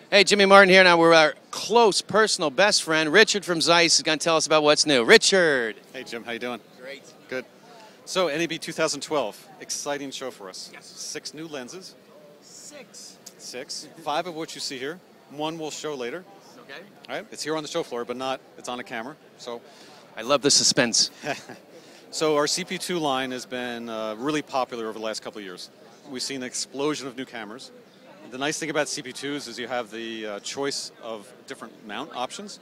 Hey, Jimmy Martin here. Now we're our close personal best friend, Richard from Zeiss, is going to tell us about what's new. Richard. Hey, Jim. How you doing? Great. Good. So, NAB 2012, exciting show for us. Yes. 6 new lenses. Six. 5 of which you see here. 1 we'll show later. Okay. All right. It's here on the show floor, but not. It's on a camera. So, I love the suspense. so our CP2 line has been really popular over the last couple of years. We've seen an explosion of new cameras. The nice thing about CP2s is you have the choice of different mount options,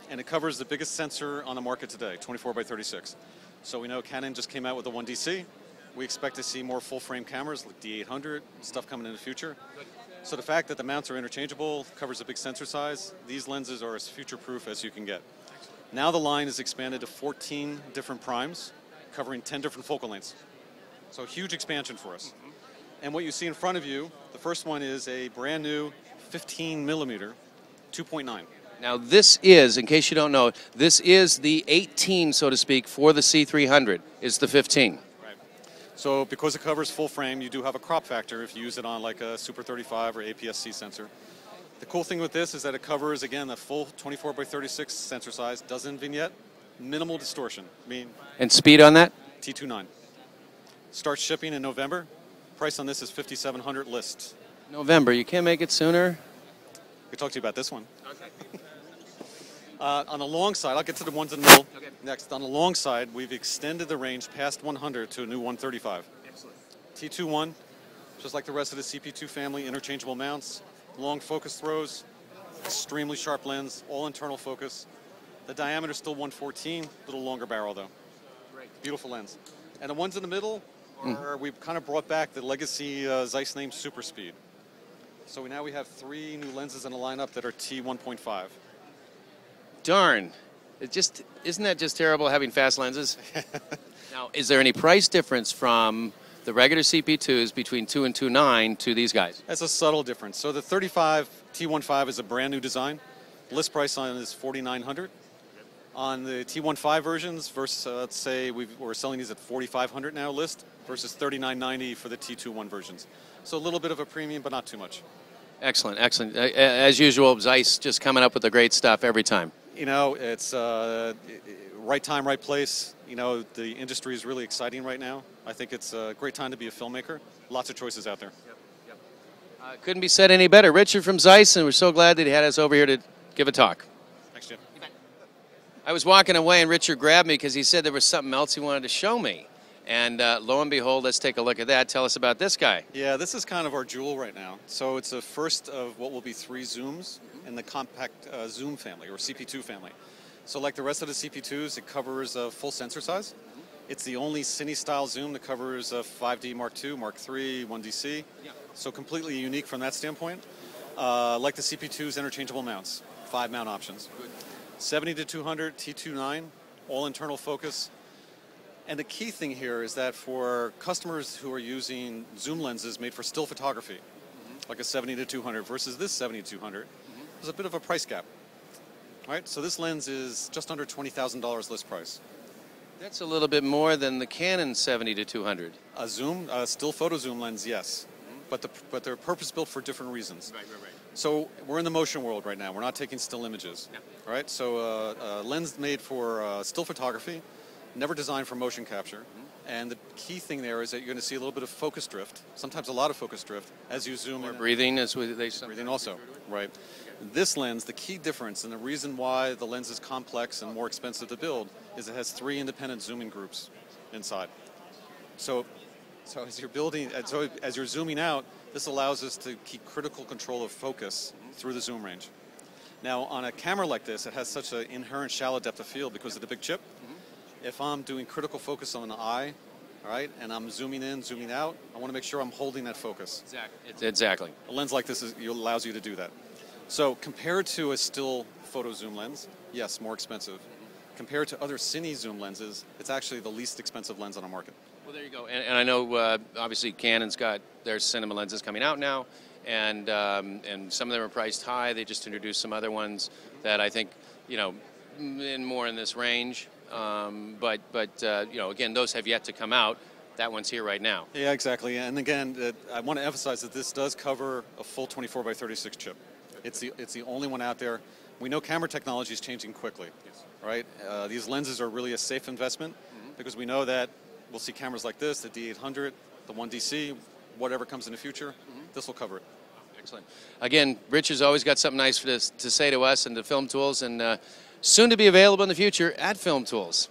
and it covers the biggest sensor on the market today, 24 by 36. So we know Canon just came out with the 1DC. We expect to see more full-frame cameras like D800, stuff coming in the future. So the fact that the mounts are interchangeable, covers a big sensor size, these lenses are as future-proof as you can get. Now the line is expanded to 14 different primes, covering 10 different focal lengths. So huge expansion for us. And what you see in front of you, the first one is a brand new 15 millimeter 2.9. Now this is, in case you don't know, this is the 18, so to speak, for the C300. It's the 15. Right. So because it covers full frame, you do have a crop factor if you use it on like a Super 35 or APS-C sensor. The cool thing with this is that it covers, again, the full 24 by 36 sensor size, doesn't vignette, minimal distortion. And speed on that? T29. Starts shipping in November. Price on this is $5,700 list. November. You can't make it sooner? I could talk to you about this one. Okay. On the long side, I'll get to the ones in the middle. Okay. Next, on the long side, we've extended the range past 100 to a new 135. Excellent. T21, just like the rest of the CP2 family, interchangeable mounts, long focus throws, extremely sharp lens, all internal focus. The diameter is still 114, a little longer barrel though. Great. Beautiful lens. And the ones in the middle, we've kind of brought back the legacy Zeiss name Super Speed. So now we have 3 new lenses in the lineup that are T1.5. Darn. Isn't that just terrible having fast lenses? Now, is there any price difference from the regular CP2s between 2 and 2.9 to these guys? That's a subtle difference. So the 35 T1.5 is a brand new design. List price on it is $4,900. On the T1.5 versions, versus let's say we're selling these at $4,500 now list versus $3,990 for the T2.1 versions. So a little bit of a premium, but not too much. Excellent, excellent. As usual, Zeiss just coming up with the great stuff every time. You know, it's right time, right place. You know, the industry is really exciting right now. I think it's a great time to be a filmmaker. Lots of choices out there. Couldn't be said any better. Richard from Zeiss, and we're so glad that he had us over here to give a talk. Thanks, Jim. I was walking away, and Richard grabbed me because he said there was something else he wanted to show me. And lo and behold, let's take a look at that. Tell us about this guy. Yeah, this is kind of our jewel right now. So it's the first of what will be 3 zooms in the compact zoom family, or CP2 family. So like the rest of the CP2s, it covers a full sensor size. It's the only cine-style zoom that covers a 5D Mark II, Mark III, 1DC. So completely unique from that standpoint. Like the CP2's interchangeable mounts, 5 mount options. 70 to 200, T29, all internal focus. And the key thing here is that for customers who are using zoom lenses made for still photography, like a 70 to 200 versus this 70 to 200, there's a bit of a price gap. All right, so this lens is just under $20,000 list price. That's a little bit more than the Canon 70 to 200. A zoom, a still photo zoom lens, yes, but they're purpose-built for different reasons. Right. So we're in the motion world right now. We're not taking still images. All right, so a lens made for still photography, never designed for motion capture. And the key thing there is that you're going to see a little bit of focus drift, sometimes a lot of focus drift, as you zoom in. Breathing, as they say. Breathing also, right. This lens, the key difference, and the reason why the lens is complex and more expensive to build, is it has 3 independent zooming groups inside. So as you're zooming out, this allows us to keep critical control of focus through the zoom range. Now, on a camera like this, it has such an inherent shallow depth of field because of the big chip. If I'm doing critical focus on the eye, all right, and I'm zooming in, zooming out, I want to make sure I'm holding that focus. Exactly. A lens like this allows you to do that. So compared to a still photo zoom lens, yes, more expensive. Compared to other cine zoom lenses, it's actually the least expensive lens on the market. Well, there you go. And I know, obviously, Canon's got their cinema lenses coming out now, and some of them are priced high. They just introduced some other ones that I think, you know, more in this range. But you know, again, those have yet to come out. That one's here right now. Yeah, exactly. And again, I want to emphasize that this does cover a full 24 by 36 chip. It's the only one out there. We know camera technology is changing quickly, right? These lenses are really a safe investment because we know that we'll see cameras like this, the D800, the 1DC, whatever comes in the future, this will cover it. Excellent. Again, Richard's always got something nice to say to us and to Filmtools, and soon to be available in the future at Filmtools.